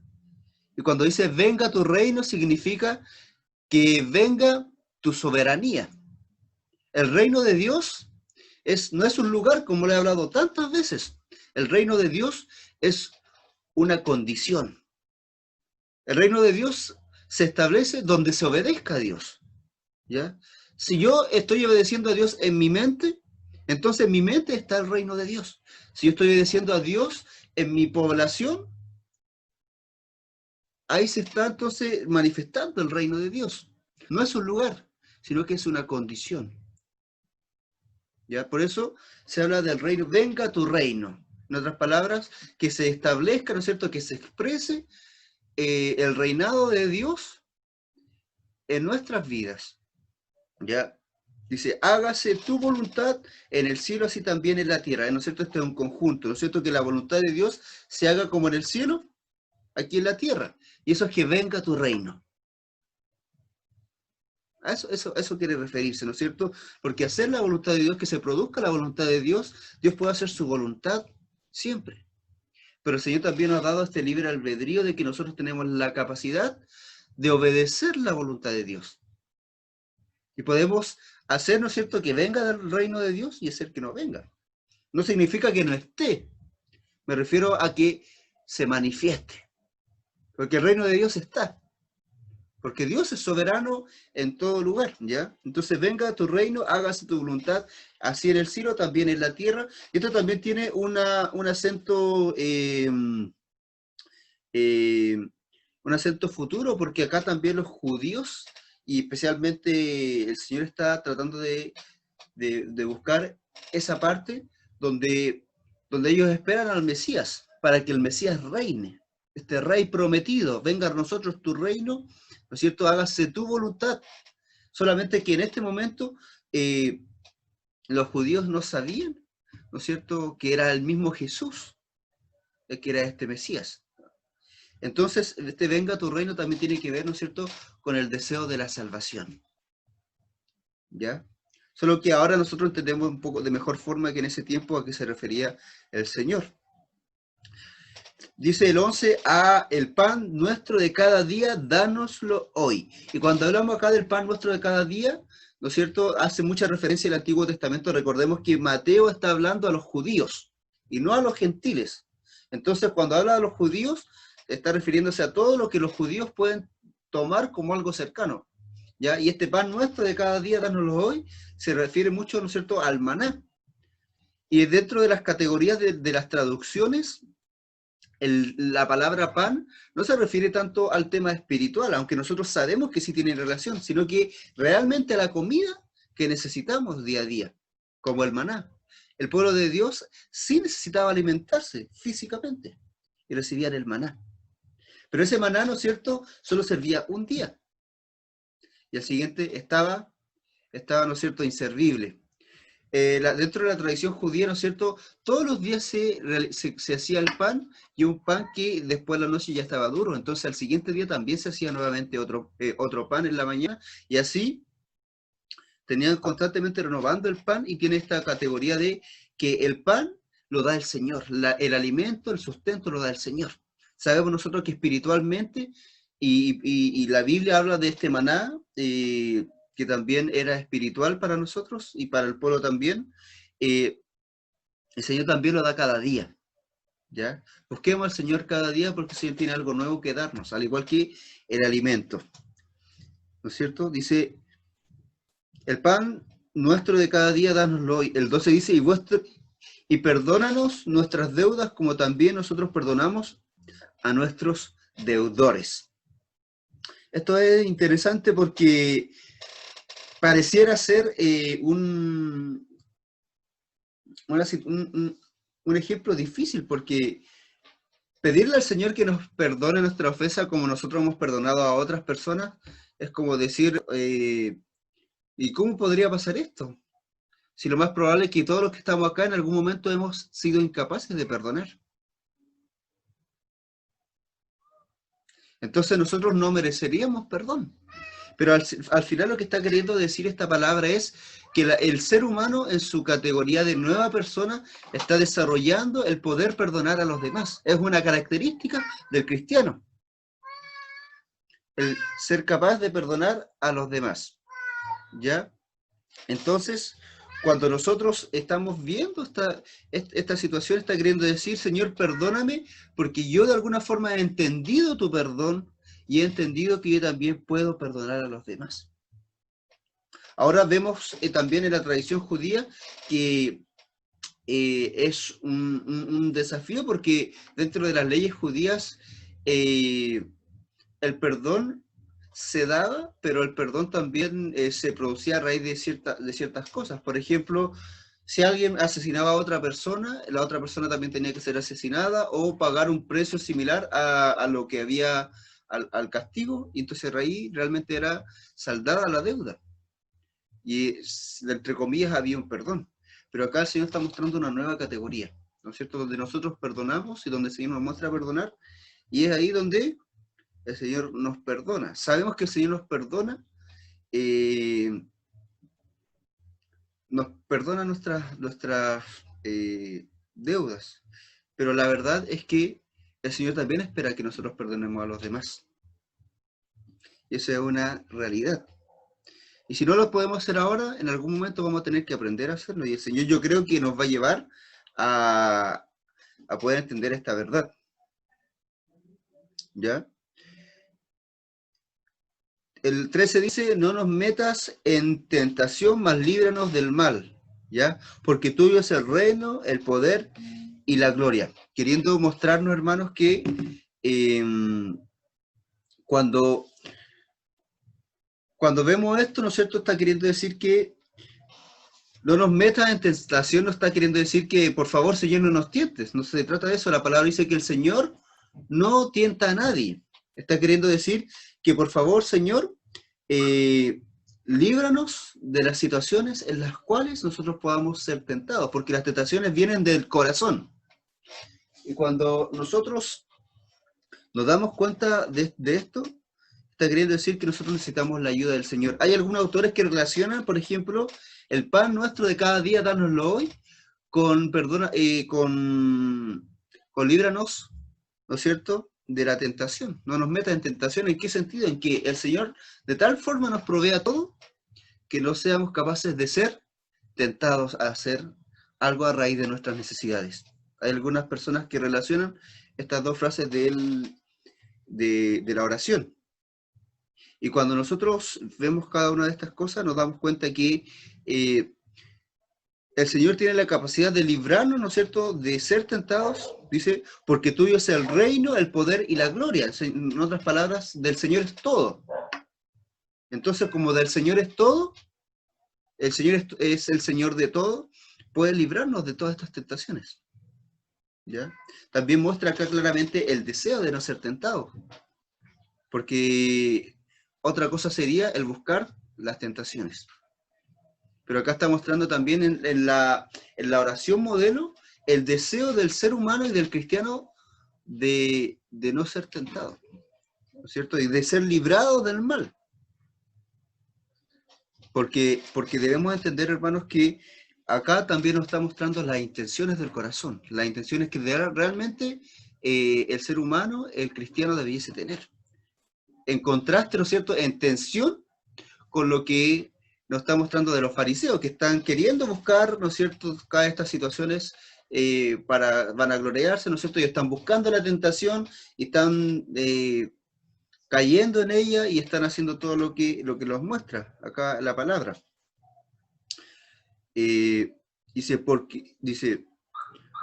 Speaker 1: Y cuando dice venga tu reino, significa que venga tu soberanía. El reino de Dios no es un lugar, como le he hablado tantas veces. El reino de Dios es una condición. El reino de Dios se establece donde se obedezca a Dios. ¿Ya? Si yo estoy obedeciendo a Dios en mi mente, entonces en mi mente está el reino de Dios. Si yo estoy obedeciendo a Dios en mi población, ahí se está entonces manifestando el reino de Dios. No es un lugar, sino que es una condición. ¿Ya? Por eso se habla del reino, venga tu reino. En otras palabras, que se establezca, ¿no es cierto?, que se exprese el reinado de Dios en nuestras vidas. ¿Ya? Dice, hágase tu voluntad en el cielo, así también en la tierra. ¿No es cierto? Este es un conjunto, ¿no es cierto? Que la voluntad de Dios se haga como en el cielo, aquí en la tierra. Y eso es que venga tu reino. A eso quiere referirse, ¿no es cierto? Porque hacer la voluntad de Dios, que se produzca la voluntad de Dios, Dios puede hacer su voluntad siempre. Pero el Señor también nos ha dado este libre albedrío de que nosotros tenemos la capacidad de obedecer la voluntad de Dios. Y podemos hacer, ¿no es cierto?, que venga del reino de Dios y hacer que no venga. No significa que no esté. Me refiero a que se manifieste. Porque el reino de Dios está. Porque Dios es soberano en todo lugar, ¿ya? Entonces venga tu reino, hágase tu voluntad, así en el cielo, también en la tierra. Y esto también tiene un acento un acento futuro, porque acá también los judíos, y especialmente el Señor está tratando de buscar esa parte donde ellos esperan al Mesías, para que el Mesías reine, este rey prometido, venga a nosotros tu reino, ¿no es cierto?, hágase tu voluntad. Solamente que en este momento los judíos no sabían, ¿no es cierto?, que era el mismo Jesús, que era este Mesías. Entonces, este venga tu reino también tiene que ver, ¿no es cierto?, con el deseo de la salvación. ¿Ya? Solo que ahora nosotros entendemos un poco de mejor forma que en ese tiempo a qué se refería el Señor. Dice el 11, el pan nuestro de cada día, dánoslo hoy. Y cuando hablamos acá del pan nuestro de cada día, ¿no es cierto?, hace mucha referencia al Antiguo Testamento. Recordemos que Mateo está hablando a los judíos y no a los gentiles. Entonces, cuando habla de los judíos, está refiriéndose a todo lo que los judíos pueden tomar como algo cercano. ¿ya? Y este pan nuestro de cada día, dánoslo hoy, se refiere mucho, ¿no es cierto?, al maná. Y dentro de las categorías de las traducciones, la palabra pan no se refiere tanto al tema espiritual, aunque nosotros sabemos que sí tiene relación, sino que realmente a la comida que necesitamos día a día, como el maná. El pueblo de Dios sí necesitaba alimentarse físicamente y recibían el maná. Pero ese maná, ¿no es cierto?, solo servía un día. Y al siguiente estaba, ¿no es cierto?, inservible. Dentro de la tradición judía, ¿no es cierto?, todos los días se hacía el pan, y un pan que después de la noche ya estaba duro. Entonces al siguiente día también se hacía nuevamente otro pan en la mañana, y así tenían constantemente renovando el pan, y tiene esta categoría de que el pan lo da el Señor, el alimento, el sustento lo da el Señor. Sabemos nosotros que espiritualmente, y la Biblia habla de este maná, que también era espiritual para nosotros y para el pueblo también, el Señor también lo da cada día, ¿ya? Busquemos al Señor cada día, porque el Señor tiene algo nuevo que darnos, al igual que el alimento, ¿no es cierto? Dice, el pan nuestro de cada día, dánoslo hoy. El 12 dice, y perdónanos nuestras deudas, como también nosotros perdonamos a nuestros deudores. Esto es interesante porque pareciera ser un ejemplo difícil, porque pedirle al Señor que nos perdone nuestra ofensa como nosotros hemos perdonado a otras personas es como decir, ¿y cómo podría pasar esto? Si lo más probable es que todos los que estamos acá en algún momento hemos sido incapaces de perdonar. Entonces nosotros no mereceríamos perdón. Pero al final lo que está queriendo decir esta palabra es que el ser humano, en su categoría de nueva persona, está desarrollando el poder perdonar a los demás. Es una característica del cristiano, el ser capaz de perdonar a los demás, ¿ya? Entonces, cuando nosotros estamos viendo esta situación, está queriendo decir, Señor, perdóname, porque yo de alguna forma he entendido tu perdón, y he entendido que yo también puedo perdonar a los demás. Ahora vemos también en la tradición judía que es un desafío, porque dentro de las leyes judías el perdón se daba, pero el perdón también se producía a raíz de ciertas cosas. Por ejemplo, si alguien asesinaba a otra persona, la otra persona también tenía que ser asesinada o pagar un precio similar a lo que había al castigo, y entonces ahí realmente era saldada la deuda. Y entre comillas había un perdón. Pero acá el Señor está mostrando una nueva categoría, ¿no es cierto? Donde nosotros perdonamos y donde el Señor nos muestra perdonar, y es ahí donde el Señor nos perdona. Sabemos que el Señor nos perdona nuestras deudas, pero la verdad es que el Señor también espera que nosotros perdonemos a los demás. Y esa es una realidad. Y si no lo podemos hacer ahora, en algún momento vamos a tener que aprender a hacerlo. Y el Señor, yo creo que nos va a llevar a poder entender esta verdad. ¿Ya? El 13 dice, no nos metas en tentación, mas líbranos del mal. ¿Ya? Porque tuyo es el reino, el poder y la gloria. Queriendo mostrarnos, hermanos, que cuando vemos esto, ¿no es cierto?, está queriendo decir que no nos metas en tentación, no está queriendo decir que, por favor, Señor, no nos tientes. No se trata de eso. La palabra dice que el Señor no tienta a nadie. Está queriendo decir que, por favor, Señor, líbranos de las situaciones en las cuales nosotros podamos ser tentados, porque las tentaciones vienen del corazón. Y cuando nosotros nos damos cuenta de esto, está queriendo decir que nosotros necesitamos la ayuda del Señor. Hay algunos autores que relacionan, por ejemplo, el pan nuestro de cada día, dánoslo hoy, con líbranos, ¿no es cierto?, de la tentación. No nos metas en tentación. ¿En qué sentido? En que el Señor de tal forma nos provea todo que no seamos capaces de ser tentados a hacer algo a raíz de nuestras necesidades. Hay algunas personas que relacionan estas dos frases de la oración. Y cuando nosotros vemos cada una de estas cosas, nos damos cuenta que el Señor tiene la capacidad de librarnos, ¿no es cierto?, de ser tentados, dice, porque tuyo es el reino, el poder y la gloria. En otras palabras, del Señor es todo. Entonces, como del Señor es todo, el Señor es el Señor de todo, puede librarnos de todas estas tentaciones. ¿Ya? También muestra acá claramente el deseo de no ser tentado, porque otra cosa sería el buscar las tentaciones. Pero acá está mostrando también en la oración modelo el deseo del ser humano y del cristiano de no ser tentado, ¿no es cierto? Y de ser librado del mal. Porque debemos entender, hermanos, que acá también nos está mostrando las intenciones del corazón, las intenciones que realmente el ser humano, el cristiano, debiese tener. En contraste, ¿no es cierto?, en tensión con lo que nos está mostrando de los fariseos, que están queriendo buscar, ¿no es cierto?, cada estas situaciones para vanagloriarse, ¿no es cierto?, y están buscando la tentación y están cayendo en ella y están haciendo todo lo que los muestra acá la palabra. Dice,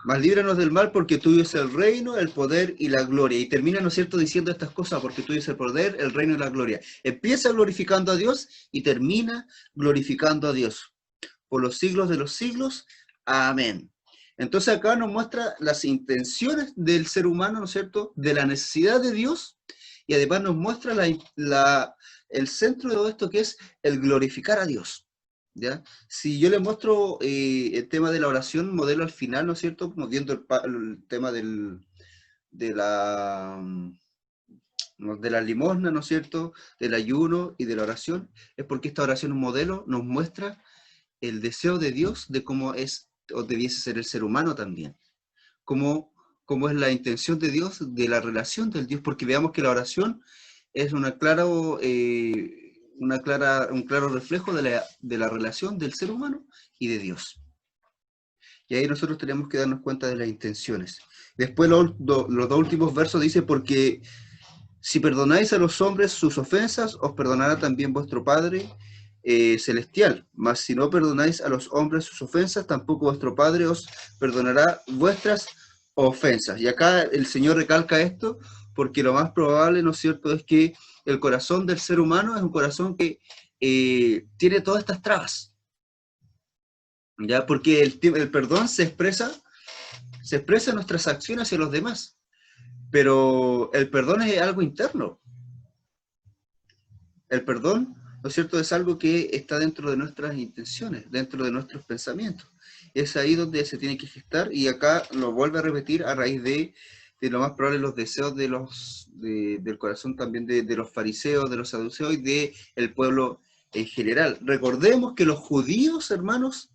Speaker 1: mas líbranos del mal porque tuyo es el reino, el poder y la gloria. Y termina, ¿no es cierto?, diciendo estas cosas, porque tuyo es el poder, el reino y la gloria. Empieza glorificando a Dios y termina glorificando a Dios. Por los siglos de los siglos. Amén. Entonces acá nos muestra las intenciones del ser humano, ¿no es cierto?, de la necesidad de Dios, y además nos muestra el centro de todo esto, que es el glorificar a Dios. ¿Ya? Si yo les muestro el tema de la oración modelo al final, ¿no es cierto?, como viendo el tema de la limosna, ¿no es cierto?, del ayuno y de la oración, es porque esta oración modelo nos muestra el deseo de Dios de cómo es o debiese ser el ser humano también, cómo es la intención de Dios de la relación del Dios, porque veamos que la oración es un claro reflejo de la relación del ser humano y de Dios. Y ahí nosotros tenemos que darnos cuenta de las intenciones. Después los dos últimos versos dice, porque si perdonáis a los hombres sus ofensas, os perdonará también vuestro Padre celestial. Mas si no perdonáis a los hombres sus ofensas, tampoco vuestro Padre os perdonará vuestras ofensas. Y acá el Señor recalca esto, porque lo más probable, ¿no es cierto?, es que el corazón del ser humano es un corazón que tiene todas estas trabas. ¿Ya? Porque el perdón se expresa en nuestras acciones hacia los demás. Pero el perdón es algo interno. El perdón, ¿no es cierto?, es algo que está dentro de nuestras intenciones, dentro de nuestros pensamientos. Es ahí donde se tiene que gestar, y acá lo vuelve a repetir a raíz de lo más probable los deseos del corazón también de los fariseos, de los saduceos y del pueblo en general. Recordemos que los judíos, hermanos,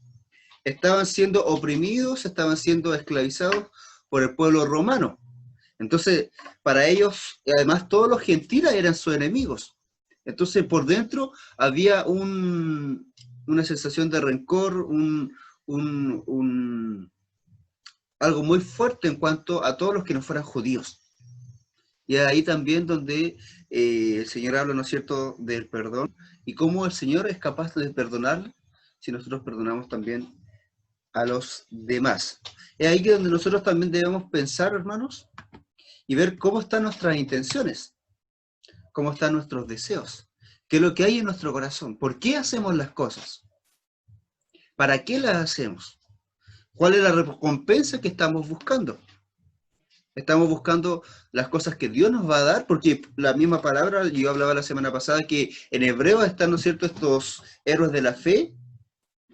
Speaker 1: estaban siendo oprimidos, estaban siendo esclavizados por el pueblo romano. Entonces, para ellos, además, todos los gentiles eran sus enemigos. Entonces, por dentro había una sensación de rencor, algo muy fuerte en cuanto a todos los que no fueran judíos. Y ahí también donde el Señor habla, ¿no es cierto?, del perdón, y cómo el Señor es capaz de perdonar si nosotros perdonamos también a los demás. Es ahí que donde nosotros también debemos pensar, hermanos, y ver cómo están nuestras intenciones, cómo están nuestros deseos, qué es lo que hay en nuestro corazón, por qué hacemos las cosas, para qué las hacemos, cuál es la recompensa que estamos buscando. Estamos buscando las cosas que Dios nos va a dar, porque la misma palabra, yo hablaba la semana pasada que en hebreo están, ¿no es cierto?, estos héroes de la fe,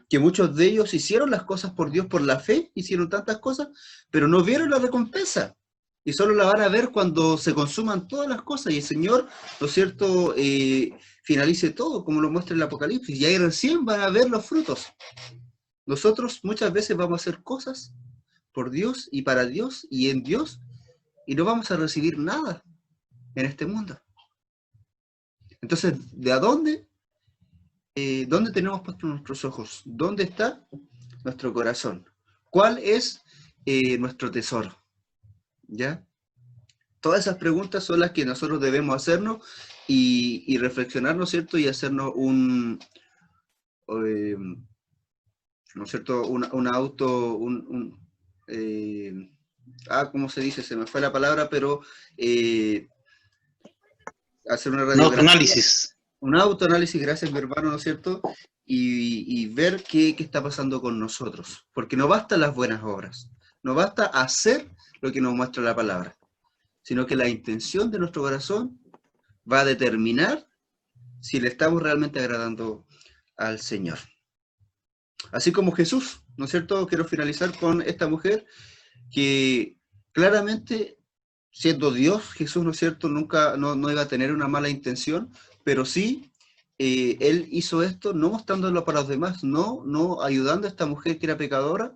Speaker 1: que muchos de ellos hicieron las cosas por Dios por la fe, hicieron tantas cosas, pero no vieron la recompensa. Y solo la van a ver cuando se consuman todas las cosas y el Señor, ¿no es cierto?, finalice todo, como lo muestra el Apocalipsis, y ahí recién van a ver los frutos. Nosotros muchas veces vamos a hacer cosas por Dios y para Dios y en Dios, y no vamos a recibir nada en este mundo. Entonces, ¿de a dónde? ¿Dónde tenemos puestos nuestros ojos? ¿Dónde está nuestro corazón? ¿Cuál es nuestro tesoro? ¿Ya? Todas esas preguntas son las que nosotros debemos hacernos y reflexionar, ¿no es cierto? Y hacernos eh, ¿no es cierto? ¿Cómo se dice? Se me fue la palabra, pero hacer una
Speaker 2: Un
Speaker 1: radiografía,
Speaker 2: autoanálisis.
Speaker 1: un autoanálisis, gracias mi hermano, ¿no es cierto? Y ver qué está pasando con nosotros. Porque no basta las buenas obras, no basta hacer lo que nos muestra la palabra, sino que la intención de nuestro corazón va a determinar si le estamos realmente agradando al Señor. Así como Jesús, ¿no es cierto? Quiero finalizar con esta mujer que claramente, siendo Dios, Jesús, ¿no es cierto?, nunca no iba a tener una mala intención, pero sí, él hizo esto no mostrándolo para los demás, no ayudando a esta mujer que era pecadora,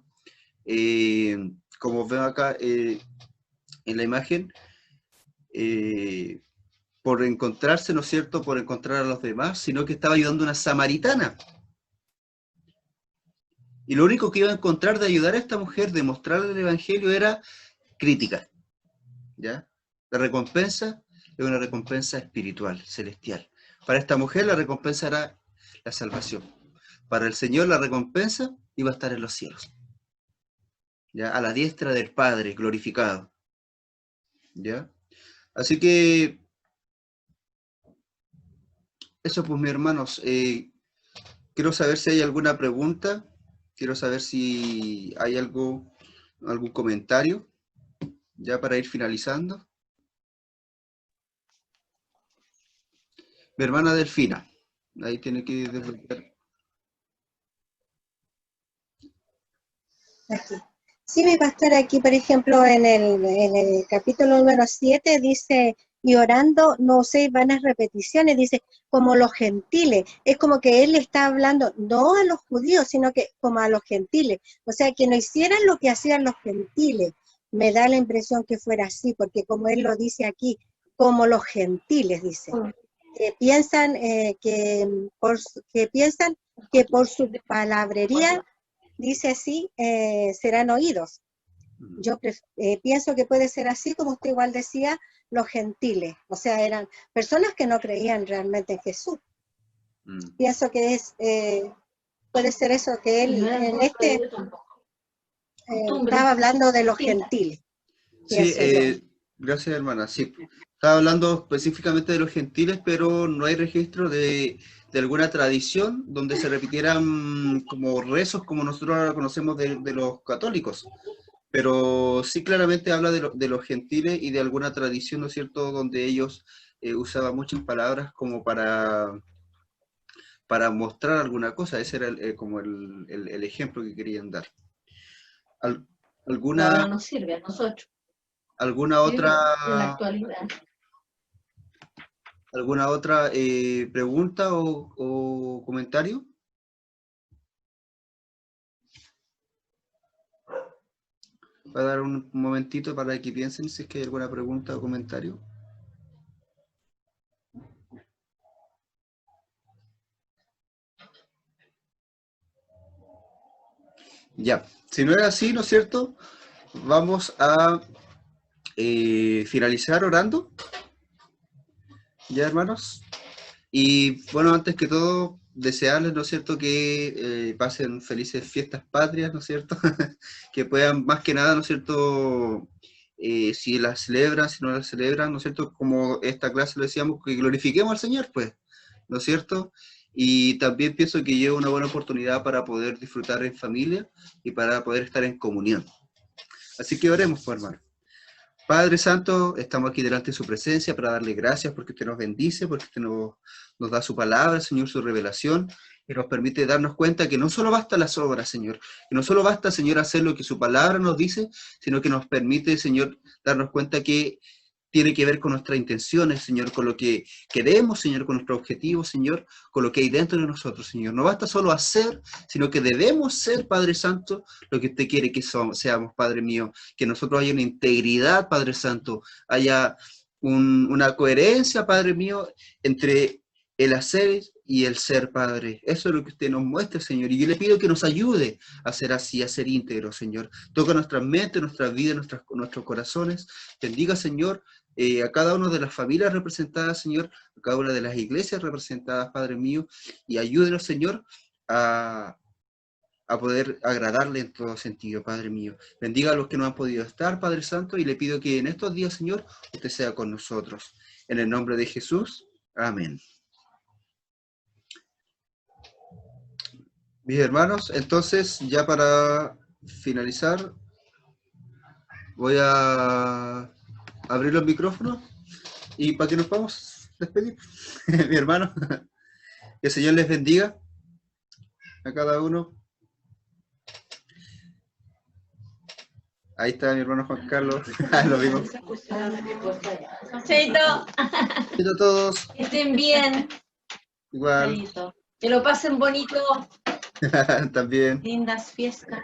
Speaker 1: como veo acá en la imagen, por encontrarse, ¿no es cierto?, por encontrar a los demás, sino que estaba ayudando a una samaritana. Y lo único que iba a encontrar de ayudar a esta mujer, de mostrarle el Evangelio, era crítica, ¿ya? La recompensa es una recompensa espiritual, celestial. Para esta mujer la recompensa era la salvación. Para el Señor la recompensa iba a estar en los cielos, ¿ya? A la diestra del Padre glorificado, ¿ya? Así que eso pues mis hermanos, quiero saber si hay alguna pregunta, quiero saber si hay algún comentario, ya para ir finalizando. Mi hermana Delfina, ahí tiene que desbloquear.
Speaker 3: Aquí. Sí, mi pastor, aquí, por ejemplo, en el capítulo número 7 dice, y orando no uséis vanas repeticiones, dice, como los gentiles. Es como que él está hablando no a los judíos, sino que como a los gentiles. O sea, que no hicieran lo que hacían los gentiles. Me da la impresión que fuera así, porque como él lo dice aquí, como los gentiles, dice. Piensan que por su palabrería, dice así, serán oídos. Yo pienso que puede ser así, como usted igual decía, los gentiles, o sea, eran personas que no creían realmente en Jesús. Pienso que puede ser eso, que él estaba hablando de los gentiles.
Speaker 1: Sí, gracias hermana, sí. Estaba hablando específicamente de los gentiles, pero no hay registro de alguna tradición donde se repitieran como rezos como nosotros ahora conocemos de los católicos. Pero sí claramente habla de los gentiles y de alguna tradición, ¿no es cierto?, donde ellos usaban muchas palabras como para mostrar alguna cosa. Ese era como el ejemplo que querían dar. ¿Alguna,
Speaker 4: ahora nos sirve a nosotros?
Speaker 1: ¿Alguna otra,
Speaker 4: en la actualidad?
Speaker 1: ¿Alguna otra pregunta o comentario? Voy a dar un momentito para que piensen si es que hay alguna pregunta o comentario. Ya, si no es así, ¿no es cierto? Vamos a finalizar orando. Ya, hermanos. Y bueno, antes que todo, desearles, ¿no es cierto?, que pasen felices fiestas patrias, ¿no es cierto? Que puedan, más que nada, ¿no es cierto?, si las celebran, si no las celebran, ¿no es cierto?, como esta clase lo decíamos, que glorifiquemos al Señor, pues, ¿no es cierto? Y también pienso que lleva una buena oportunidad para poder disfrutar en familia y para poder estar en comunión. Así que oremos, pues, hermano. Padre Santo, estamos aquí delante de su presencia para darle gracias porque usted nos bendice, porque usted nos da su palabra, Señor, su revelación, y nos permite darnos cuenta que no solo basta las obras, Señor, que no solo basta, Señor, hacer lo que su palabra nos dice, sino que nos permite, Señor, darnos cuenta que tiene que ver con nuestras intenciones, Señor, con lo que queremos, Señor, con nuestros objetivos, Señor, con lo que hay dentro de nosotros, Señor. No basta solo hacer, sino que debemos ser, Padre Santo, lo que usted quiere que seamos, Padre mío. Que nosotros haya una integridad, Padre Santo, haya una coherencia, Padre mío, entre el hacer y el ser, Padre. Eso es lo que usted nos muestra, Señor. Y yo le pido que nos ayude a ser así, a ser íntegros, Señor. Toca nuestras mentes, nuestras vidas, nuestros corazones. Bendiga, Señor, a cada una de las familias representadas, Señor, a cada una de las iglesias representadas, Padre mío, y ayúdenos, Señor, a poder agradarle en todo sentido, Padre mío. Bendiga a los que no han podido estar, Padre Santo, y le pido que en estos días, Señor, usted sea con nosotros. En el nombre de Jesús, amén. Mis hermanos, entonces, ya para finalizar, voy a abrir los micrófonos y para que nos podamos despedir. Mi hermano, que el Señor les bendiga a cada uno. Ahí está mi hermano Juan Carlos. Lo vimos.
Speaker 4: Chaito,
Speaker 1: Hola a todos.
Speaker 4: que estén bien.
Speaker 1: Igual.
Speaker 4: Chaito. Que lo pasen bonito.
Speaker 1: También.
Speaker 4: Lindas fiestas.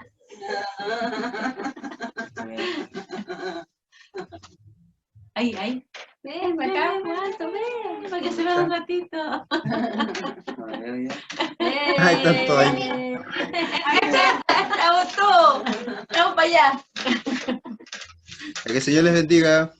Speaker 4: Ahí. Ven, para acá, Juanito, ven, para que se vea un ratito.
Speaker 1: Ahí están todos ahí.
Speaker 4: ¡Vamos tú! ¡Vamos para allá!
Speaker 1: Que el Señor les bendiga.